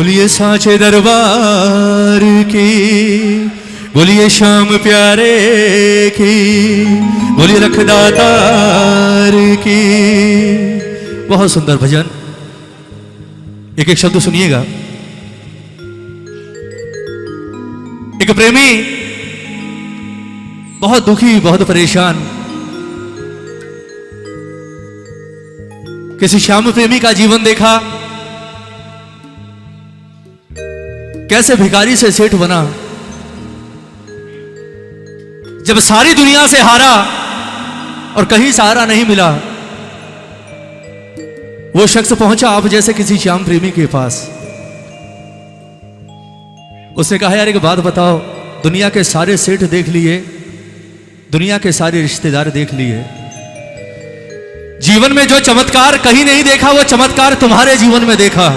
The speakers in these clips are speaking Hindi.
बोलिए साचे दरबार की, बोलिए श्याम प्यारे की, बोलिए लखदातार की। बहुत सुंदर भजन, एक एक शब्द सुनिएगा। एक प्रेमी बहुत दुखी, बहुत परेशान, किसी श्याम प्रेमी का जीवन देखा, कैसे भिखारी से सेठ बना। जब सारी दुनिया से हारा और कहीं सहारा नहीं मिला, वो शख्स पहुंचा आप जैसे किसी श्याम प्रेमी के पास। उसने कहा, यार एक बात बताओ, दुनिया के सारे सेठ देख लिए, दुनिया के सारे रिश्तेदार देख लिए, जीवन में जो चमत्कार कहीं नहीं देखा वो चमत्कार तुम्हारे जीवन में देखा।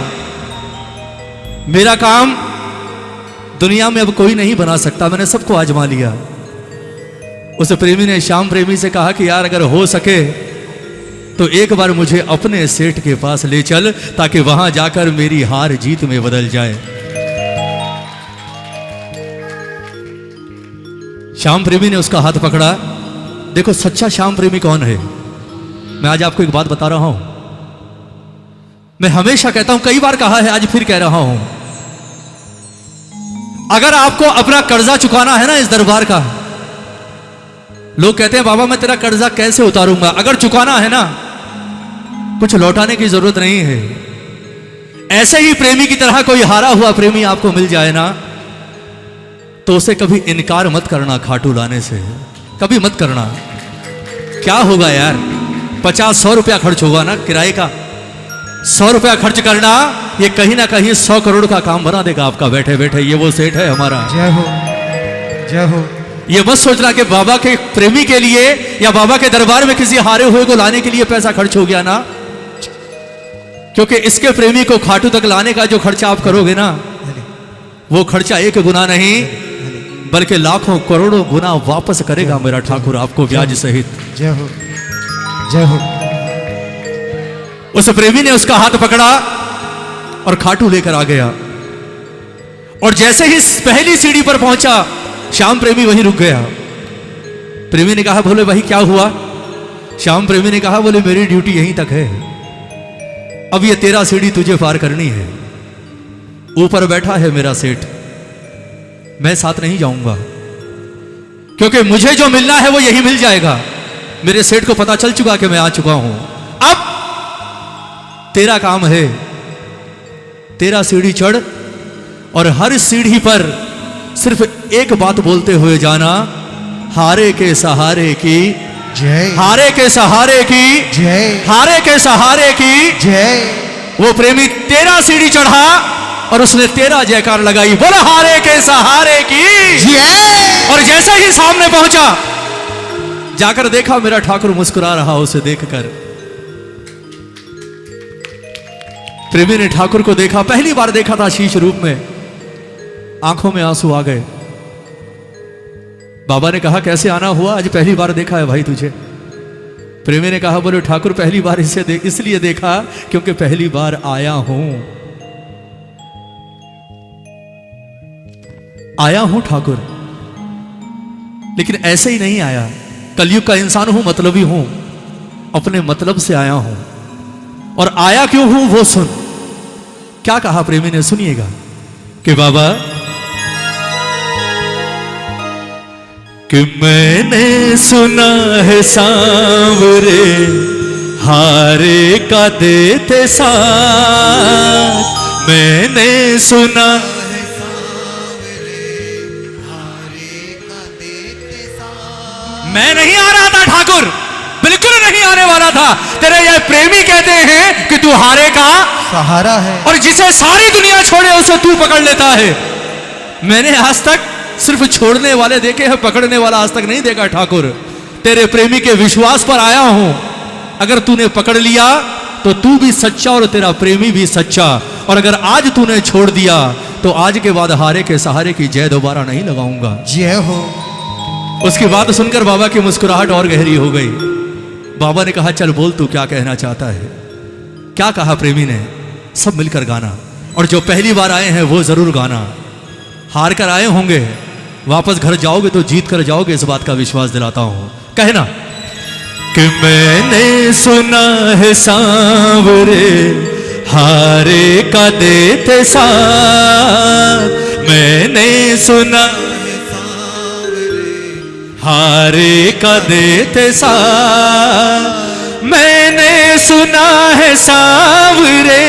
मेरा काम दुनिया में अब कोई नहीं बना सकता, मैंने सबको आजमा लिया। उस प्रेमी ने श्याम प्रेमी से कहा कि यार अगर हो सके तो एक बार मुझे अपने सेठ के पास ले चल, ताकि वहां जाकर मेरी हार जीत में बदल जाए। श्याम प्रेमी ने उसका हाथ पकड़ा। देखो सच्चा श्याम प्रेमी कौन है, मैं आज आपको एक बात बता रहा हूं। मैं हमेशा कहता हूं, कई बार कहा है, आज फिर कह रहा हूं, अगर आपको अपना कर्जा चुकाना है ना इस दरबार का, लोग कहते हैं बाबा मैं तेरा कर्जा कैसे उतारूंगा, अगर चुकाना है ना, कुछ लौटाने की जरूरत नहीं है। ऐसे ही प्रेमी की तरह कोई हारा हुआ प्रेमी आपको मिल जाए ना, तो उसे कभी इनकार मत करना खाटू लाने से, कभी मत करना। क्या होगा यार, 50-100 रुपया खर्च होगा ना किराए का, 100 रुपया खर्च करना, ये कहीं ना कहीं 100 करोड़ का काम बना देगा आपका बैठे बैठे। ये वो सेठ है हमारा। जय हो, जय हो। ये मत सोचना कि बाबा के प्रेमी के लिए या बाबा के दरबार में किसी हारे हुए को लाने के लिए पैसा खर्च हो गया ना, क्योंकि इसके प्रेमी को खाटू तक लाने का जो खर्चा आप करोगे ना, वो खर्चा एक गुना नहीं बल्कि लाखों करोड़ों गुना वापस करेगा मेरा ठाकुर आपको ब्याज सहित। जय हो, जय हो। उस प्रेमी ने उसका हाथ पकड़ा और खाटू लेकर आ गया। और जैसे ही पहली सीढ़ी पर पहुंचा, श्याम प्रेमी वहीं रुक गया। प्रेमी ने कहा, बोले भाई क्या हुआ? श्याम प्रेमी ने कहा, बोले मेरी ड्यूटी यहीं तक है, अब ये तेरा सीढ़ी तुझे पार करनी है। ऊपर बैठा है मेरा सेठ, मैं साथ नहीं जाऊंगा, क्योंकि मुझे जो मिलना है वो यही मिल जाएगा। मेरे सेठ को पता चल चुका कि मैं आ चुका हूं। अब तेरा काम है, तेरा सीढ़ी चढ़ और हर सीढ़ी पर सिर्फ एक बात बोलते हुए जाना, हारे के सहारे की जय, हारे के सहारे की जय, हारे के सहारे की जय। वो प्रेमी तेरा सीढ़ी चढ़ा और उसने तेरा जयकार लगाई, बोला हारे के सहारे की जय। और जैसे ही सामने पहुंचा, जाकर देखा मेरा ठाकुर मुस्कुरा रहा उसे देखकर। प्रेमी ने ठाकुर को देखा, पहली बार देखा था शीश रूप में, आंखों में आंसू आ गए। बाबा ने कहा, कैसे आना हुआ, आज पहली बार देखा है भाई तुझे। प्रेमी ने कहा, बोले ठाकुर पहली बार इसलिए देखा क्योंकि पहली बार आया हूं, आया हूं ठाकुर, लेकिन ऐसे ही नहीं आया। कलयुग का इंसान हूं, मतलबी हूं, अपने मतलब से आया हूं। और आया क्यों हूं वो सुन। क्या कहा प्रेमी ने, सुनिएगा कि बाबा कि मैंने सुना है सांवरे हारे का देते साथ, मैंने सुना है सांवरे हारे का देते साथ। मैं नहीं आ रहा था ठाकुर, बिल्कुल नहीं आने वाला था। तेरे ये प्रेमी कहते हैं कि तू हारे का सहारा है, और जिसे सारी दुनिया छोड़े उसे तू पकड़ लेता है। मैंने आज तक सिर्फ छोड़ने वाले देखे हैं, पकड़ने वाला आज तक नहीं देखा ठाकुर। तेरे प्रेमी के विश्वास पर आया हूं, अगर तूने पकड़ लिया तो तू भी सच्चा और तेरा प्रेमी भी सच्चा, और अगर आज तूने छोड़ दिया तो आज के बाद हारे के सहारे की जय दोबारा नहीं लगाऊंगा। जय हो। उसकी बात सुनकर बाबा की मुस्कुराहट और गहरी हो गई। बाबा ने कहा, चल बोल तू क्या कहना चाहता है। क्या कहा प्रेमी ने, सब मिलकर गाना। और जो पहली बार आए हैं वो जरूर गाना। हार कर आए होंगे, वापस घर जाओगे तो जीत कर जाओगे, इस बात का विश्वास दिलाता हूं। कहना कि मैंने सुना है सांवरे हारे का देते साथ, मैंने सुना हारे का देते साथ, मैंने सुना है सांवरे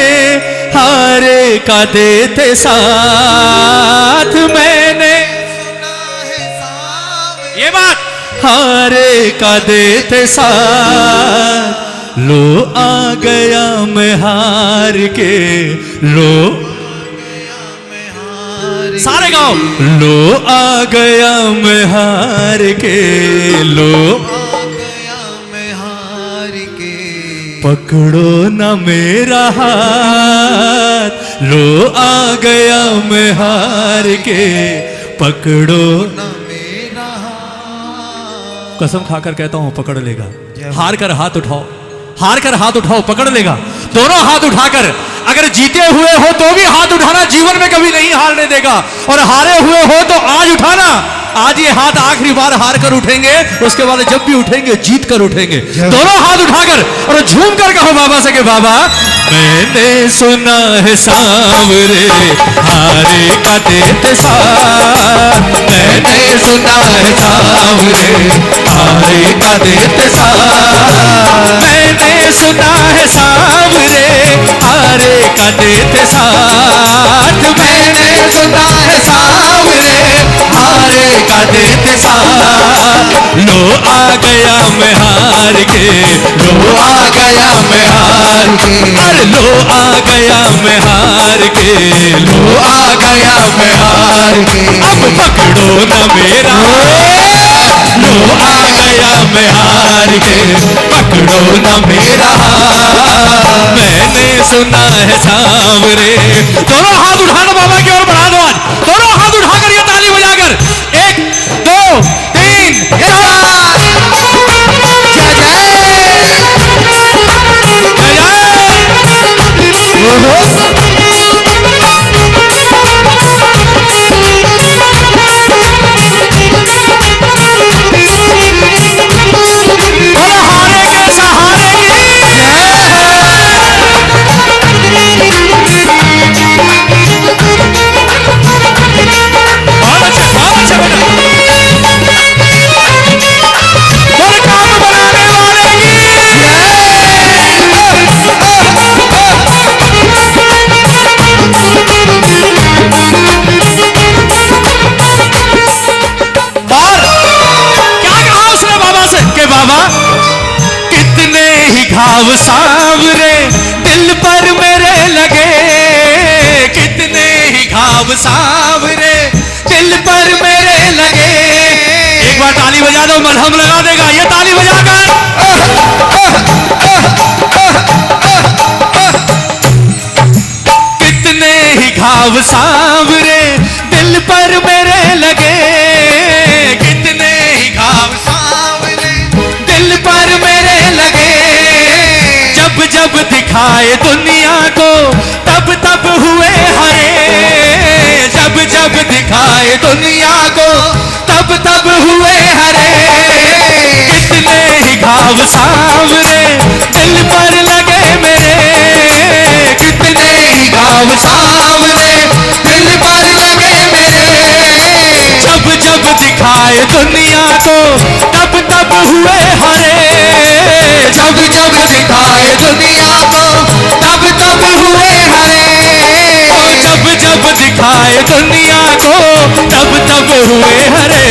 हारे का देते साथ, मैंने सुना है सांवरे, ये बात हारे का देते साथ। लो आ गया मैं हार के, लो सारे गाओ, लो आ गया मैं हार के, लो आ गया मैं हार के, पकड़ो ना मेरा हाथ, लो आ गया मैं हार के, पकड़ो ना मेरा हाथ। कसम खाकर कहता हूं पकड़ लेगा। हार कर हाथ उठाओ, हार कर हाथ उठाओ, पकड़ लेगा। दोनों हाथ उठाकर, अगर जीते हुए हो तो भी हाथ उठाना, जीवन में कभी नहीं हारने देगा। और हारे हुए हो तो आज उठाना, आज ये हाथ आखिरी बार हार कर उठेंगे, उसके बाद जब भी उठेंगे जीत कर उठेंगे। दोनों हाथ उठाकर और झूम कर कहो बाबा से कि बाबा मैंने सुना है सांवरे हारे का देते साथ, मैंने सुना है सांवरे हारे का देते साथ, मैंने सुना है सांवरे हारे का देते साथ, मैंने सुना है सांवरे हारे का देते साथ। लो आ गया मैं हार के, लो आ गया मैं हार के, अरे लो आ गया मैं हार के, लो आ गया मैं हार के, अब पकड़ो ना मेरा, लो आ गया मैं हार के, पकड़ो ना मेरा, मैंने सुना है सांवरे। दोनों हाथ उठाना बाबा की ओर बढ़ा दो, आज दोनों हाथ उठाकर ये ताली बजाकर 1 2 3 हारे के सहारे घाव सांवरे दिल पर मेरे लगे, कितने ही घाव सांवरे दिल पर मेरे लगे। एक बार ताली बजा दो, मलहम लगा देगा ये ताली बजाकर। कितने ही घाव सांवरे दिल पर मेरे लगे, कितने ही घाव सांवरे दिल पर मेरे लगे। जब जब दिखाए दुनिया को तब तब हुए हरे, जब जब दिखाए दुनिया को तब तब हुए हरे। कितने ही घाव सांवरे दिल पर लगे मेरे, कितने ही घाव सांवरे दिल पर लगे मेरे। जब जब दिखाए दुनिया को तब तब हुए हरे, जब जब दिखाए दुनिया को तब तब हुए हरे। जब जब दिखाए दुनिया को तब तब हुए हरे।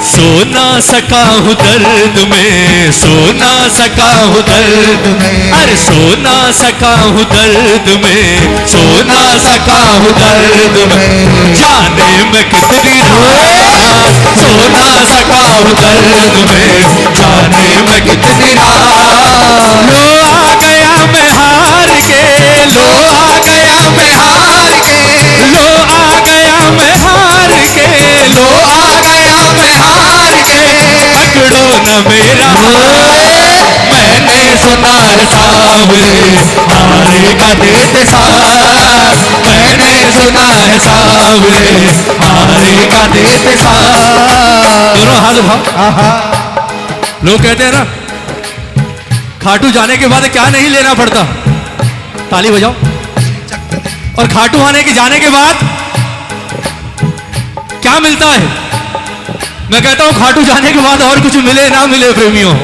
सो ना सका हूँ दर्द में, सो ना सका हूँ दर्द में, अरे सो ना सका हूँ दर्द में, सो ना सका हूँ दर्द में। जाने में कितनी रात, सो ना सका हूँ दर्द में, जाने में कितनी रात। लो आ गया मैं हार के, लो आ गया मैं हार के, लो आ गया मैं हार के, लो आ गया मैं हार के। पकड़ो न मेरा हाथ, सुना है सांवरे हारे का देते साथ, मैंने सुना है सांवरे हारे का देते साथ। दोनों हाथ उठाओ। लोग कहते हैं ना खाटू जाने के बाद क्या नहीं लेना पड़ता, ताली बजाओ। और खाटू आने के जाने के बाद क्या मिलता है? मैं कहता हूं खाटू जाने के बाद और कुछ मिले ना मिले प्रेमियों,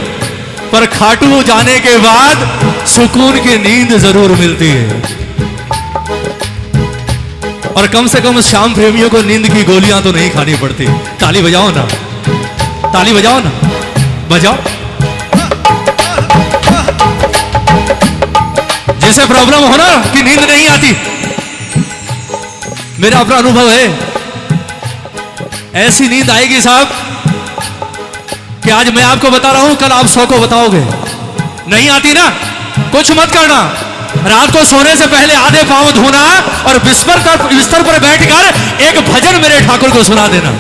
पर खाटू जाने के बाद सुकून की नींद जरूर मिलती है। और कम से कम श्याम प्रेमियों को नींद की गोलियां तो नहीं खानी पड़ती। ताली बजाओ ना, ताली बजाओ ना, बजाओ। जिसे प्रॉब्लम हो ना कि नींद नहीं आती, मेरा अपना अनुभव है, ऐसी नींद आएगी साहब कि आज मैं आपको बता रहा हूं, कल आप 100 को बताओगे। नहीं आती ना, कुछ मत करना। रात को सोने से पहले आधे पांव धोना और बिस्तर पर बैठकर एक भजन मेरे ठाकुर को सुना देना,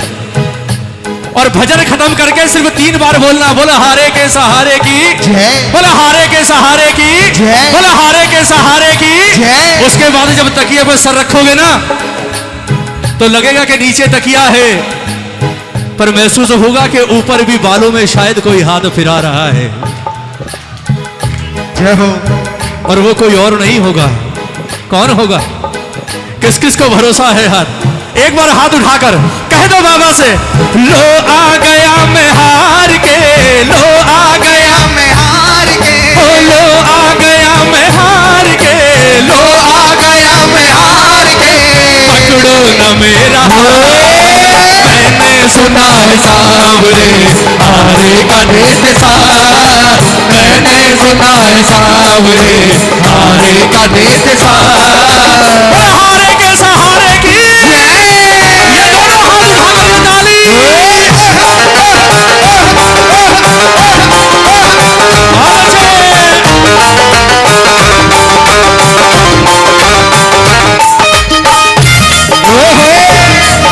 और भजन खत्म करके सिर्फ 3 बार बोलना, बोला हारे के सहारे की जय, बोला हारे के सहारे की जय, बोला हारे के सहारे की जय। उसके बाद जब तकिए पर सर रखोगे ना तो लगेगा कि नीचे तकिया है, पर महसूस होगा कि ऊपर भी बालों में शायद कोई हाथ फिरा रहा है। जय हो। और वो कोई और नहीं होगा, कौन होगा? किस किस को भरोसा है? हाथ एक बार हाथ उठाकर कह दो बाबा से, लो आ गया मैं हार के, लो आ गया मैं हार के, ओ लो आ गया मैं हार के, लो आ गया मैं हार के, पकड़ो न मेरा हाथ, मैंने सुना है सांवरे हारे का देते साथ, मैंने सुना है सांवरे हारे का देते साथ। हारे के सहारे की ये दोनों हाथ उठाकर ताली।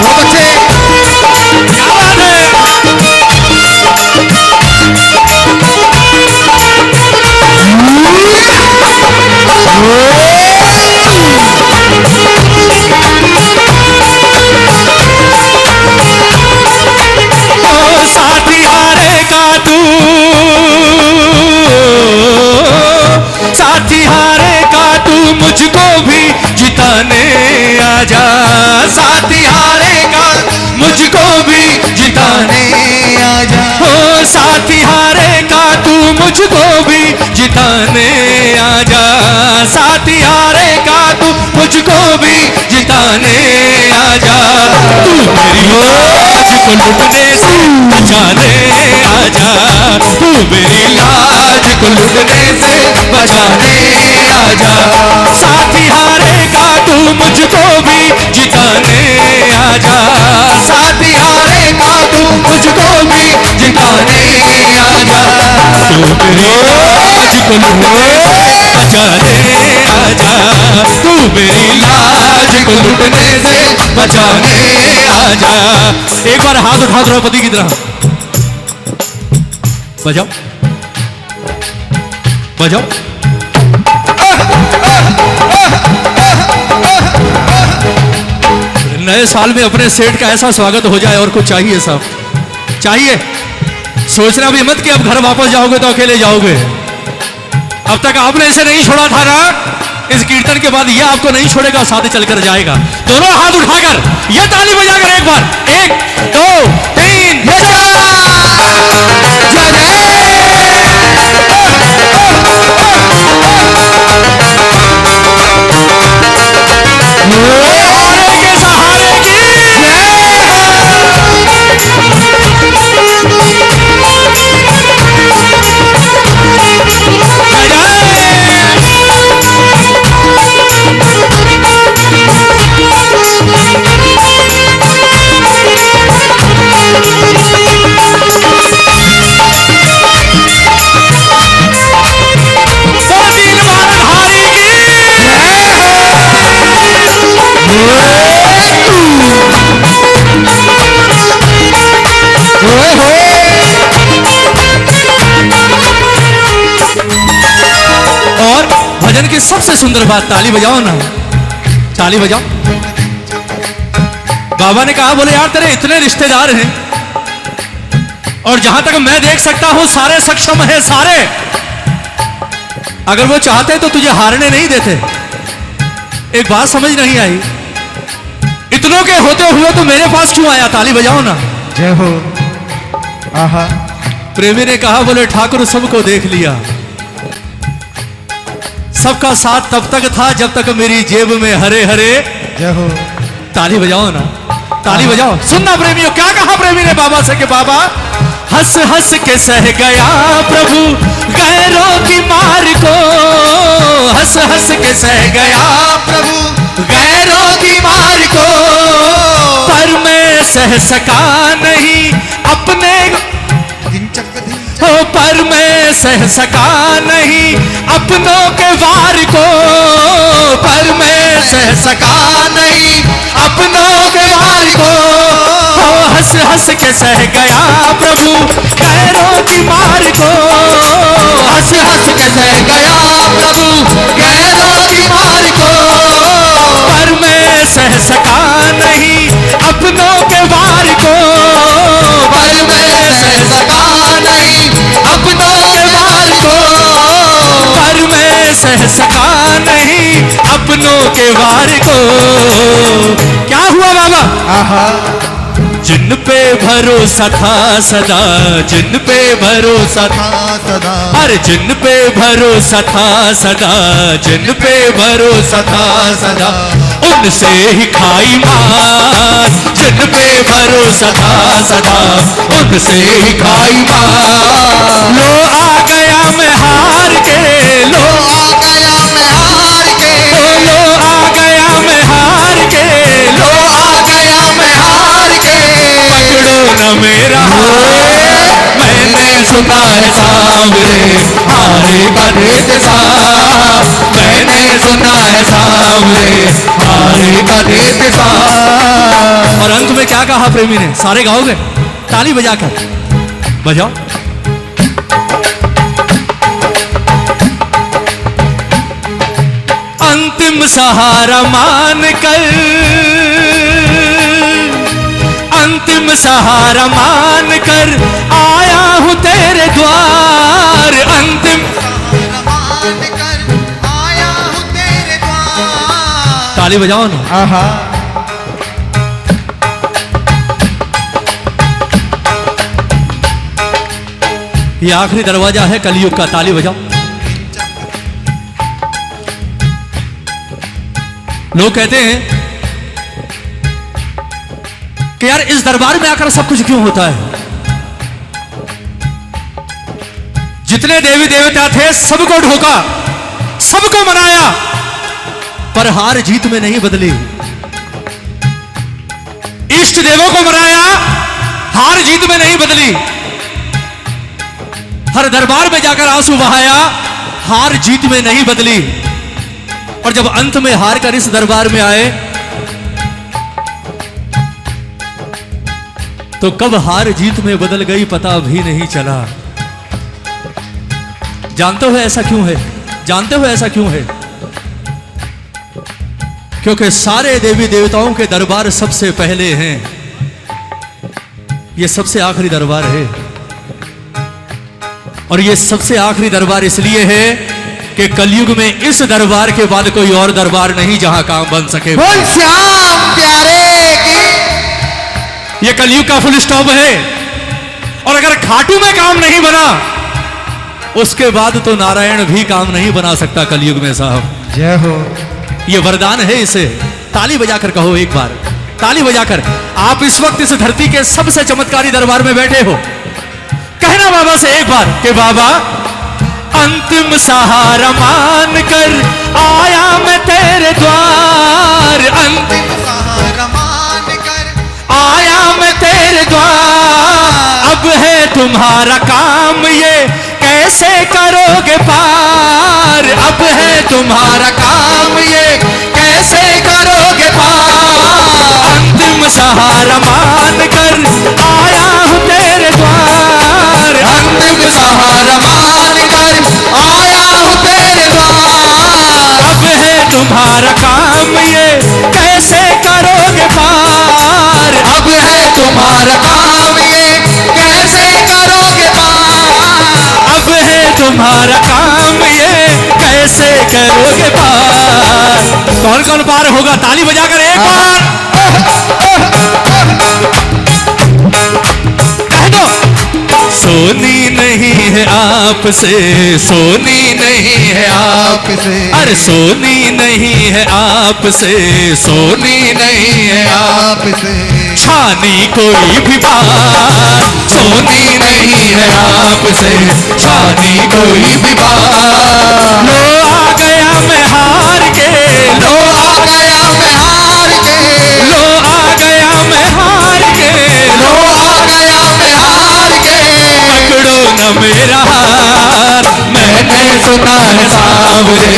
वो बच्चे क्या बात है? साथी हारे का तू, साथी हारे का तू मुझको भी जिताने आजा, साथी हारे का मुझको भी जिताने आजा, हो साथी हारे का तू मुझको भी जिताने आजा, साथी हारे का तू मुझको भी जिताने आजा, तू मेरी लाज को लुटने से बचाने आजा, तू मेरी लाज को लुटने से बचाने आजा, साथी हारे का तू मुझको भी जिताने आजा, साथी हारे का तू मुझको भी जिताने आजा, तू मेरी लाज को लुटने से बचाने आजा, तू मेरी लाज को लुटने से बचाने आजा। एक बार हाथ उठा द्रौपदी की तरह बजाओ, बजाओ। नए साल में अपने सेठ का ऐसा स्वागत हो जाए, और कुछ चाहिए साहब, चाहिए। सोचना भी मत कि अब घर वापस जाओगे तो अकेले जाओगे। अब तक आपने इसे नहीं छोड़ा था ना, इस कीर्तन के बाद यह आपको नहीं छोड़ेगा, साथ चलकर जाएगा। दोनों हाथ उठाकर यह ताली बजाकर एक बार, 1 2 3 हारे के सहारे की सुंदर बात, ताली बजाओ ना, ताली बजाओ। बाबा ने कहा, बोले यार तेरे इतने रिश्तेदार हैं और जहां तक मैं देख सकता हूं सारे सक्षम हैं, सारे। अगर वो चाहते तो तुझे हारने नहीं देते। एक बात समझ नहीं आई, इतनों के होते हुए तो मेरे पास क्यों आया? ताली बजाओ ना। जय हो। आहा। प्रेमी ने कहा, बोले ठाकुर सबको देख लिया, सबका साथ तब तक था जब तक मेरी जेब में हरे हरे। जय हो। ताली बजाओ ना, ताली बजाओ। सुनना प्रेमियों, क्या कहा प्रेमी ने बाबा से कि बाबा हंस हंस के सह गया प्रभु गैरों की मार को, हंस हंस के सह गया प्रभु गैरों की मार को, पर मैं सह सका नहीं अपने हो, पर मैं सह सका नहीं अपनों के वार को, पर मैं सह सका नहीं अपनों के वार को, हो हंस हंस के सह गया प्रभु गैरों की मार को, हंस हंस के सह गया प्रभु गैरों की मार को, पर मैं सह सका नहीं अपनों के वार को, पर मैं सह सका नहीं अपनों के वार को, पर मैं सह सका नहीं अपनों के वार को। क्या हुआ बाबा? आहा। जिन पे भरोसा था सदा, जिन पे भरोसा था सदा, अरे जिन पे भरोसा था सदा, जिन पे भरोसा था सदा, उनसे ही खाई मार, जिन पे भरोसा था सदा, उनसे ही खाई मार। लो आ गया मैं हार के, लो आ गया मैं हार के, लो आ गया मैं हार के, लो आ गया मैं हार के, पकड़ो न मेरा हाथ, मैंने सुना है सांवरे हारे का देत सा, मैंने सुना है सांवरे हारे का देत सा। और अंत में क्या कहा प्रेमी ने? सारे गाओगे ताली बजाकर, बजाओ। अंतिम सहारा मान कर, अंतिम सहारा मान कर आया हूं तेरे द्वार, अंतिम सहारा मान कर आया हूं तेरे द्वार। ताली बजाओ ना। आहा। ये आखिरी दरवाजा है कलयुग का, ताली बजाओ। लोग कहते हैं कि यार इस दरबार में आकर सब कुछ क्यों होता है? जितने देवी देवता थे सबको ढोका, सबको मनाया, पर हार जीत में नहीं बदली। इष्ट देवों को मनाया, हार जीत में नहीं बदली। हर दरबार में जाकर आंसू बहाया, हार जीत में नहीं बदली। और जब अंत में हार कर इस दरबार में आए तो कब हार जीत में बदल गई पता भी नहीं चला। जानते हो ऐसा क्यों है? जानते हो ऐसा क्यों है? क्योंकि सारे देवी देवताओं के दरबार सबसे पहले हैं, ये सबसे आखिरी दरबार है। और ये सबसे आखिरी दरबार इसलिए है कि कलयुग में इस दरबार के बाद कोई और दरबार नहीं जहां काम बन सके। बोल श्याम प्यारे की। ये कलयुग का फुल स्टॉप है। और अगर खाटू में काम नहीं बना उसके बाद तो नारायण भी काम नहीं बना सकता कलयुग में साहब। जय हो। ये वरदान है। इसे ताली बजाकर कहो एक बार, ताली बजाकर। आप इस वक्त इस धरती के सबसे चमत्कारी दरबार में बैठे हो। कहना बाबा से एक बार कि बाबा अंतिम सहारा मान कर आया मैं तेरे द्वार, अंतिम सहारा मान कर आया मैं तेरे द्वार। अब है तुम्हारा काम ये कैसे करोगे पार, अब है तुम्हारा काम ये कैसे करोगे पार। अंतिम सहारा मान कर आया हूं तेरे द्वार, अंतिम सहारा मान कर आया हूं तेरे द्वार। अब तुम्हारा काम ये कैसे करोगे पार। अब है तुम्हारा काम ये कैसे करोगे पार। कौन कौन पार होगा, ताली बजाकर एक बार कह दो। सोनी नहीं है आपसे, सोनी नहीं है आपसे, अरे सोनी नहीं है आपसे, सोनी नहीं है आपसे, छानी कोई भी बात, सोनी नहीं है आपसे, छानी कोई भी बात। लो आ गया मैं हार के, लो आ गया मैं हार के, लो आ गया मैं हार के, लो आ गया मैं हार के। पकड़ो न मेरा हाथ, मैंने सुना है सांवरे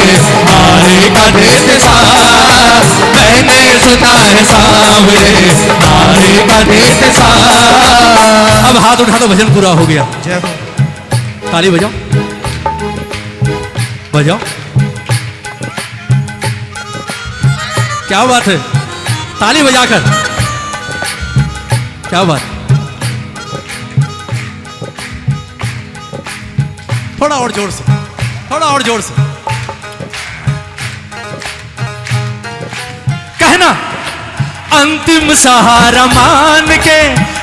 हारे का देते साथ, मैंने सुना है सांवरे हारे का देते साथ। अब हाथ उठा दो, भजन पूरा हो गया। जय हो। ताली बजाओ, बजाओ। क्या बात है, ताली बजाकर, क्या बात। थोड़ा और जोर से, थोड़ा और जोर से कहना। अंतिम सहारा मान के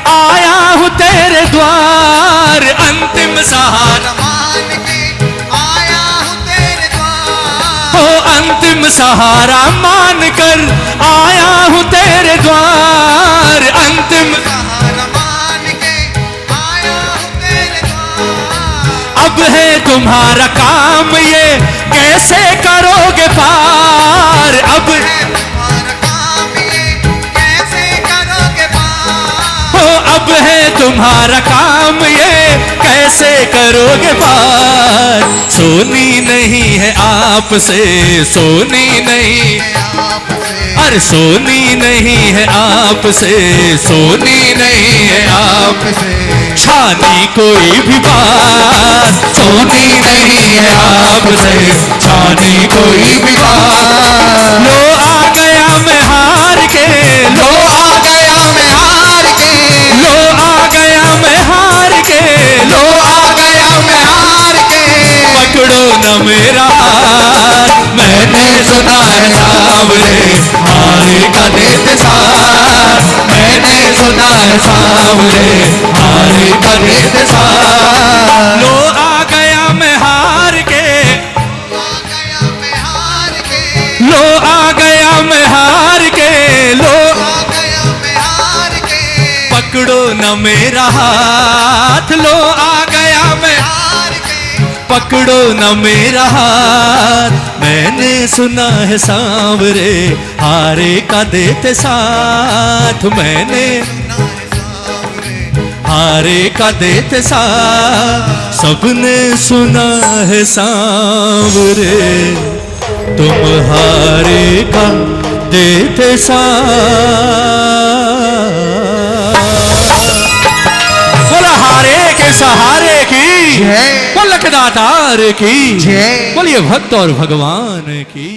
आया हूं तेरे द्वार, अंतिम सहारा मान के आया हूँ तेरे द्वार। हो, अंतिम सहारा मान कर आया हूं तेरे द्वार, अंतिम सहारा मान के आया हूँ तेरे द्वार। अब है तुम्हारा काम ये कैसे करोगे पार। अब तुम्हारा काम ये कैसे करोगे पार। हो, अब है तुम्हारा काम ये कैसे करोगे पार। सोनी नहीं है आपसे, सोनी नहीं, आपसे, अरे सोनी नहीं है आपसे, सोनी नहीं है आप, आपसे, छानी कोई भी बात, सोनी नहीं है आपसे, छानी कोई भी बात। लो आ गया मैं हार के, लो आ गया मैं हार के, लो आ गया मैं हार के, लो आ गया मैं हार के। पकड़ो न मेरा हाथ, मैंने सुना है सांवरे हारे का देते साथ, मैंने सुना है सांवरे हारे का देते साथ। लो आ गया मैं हार के, आ गया मैं हार के, लो आ गया मैं हार के, लो आ गया मैं हार के। पकड़ो न मेरा हाथ, लो आ गया मैं, हार के, पकड़ो न मेरा हाथ। मैंने सुना है सांवरे हारे का देते साथ, मैंने सुना है सांवरे हारे का देते साथ। सबने सुना है सांवरे तुम हारे का देते साथ। बोला हारे के सहारे की जय, बोल दातार की जय। बोलिए भक्त और भगवान की।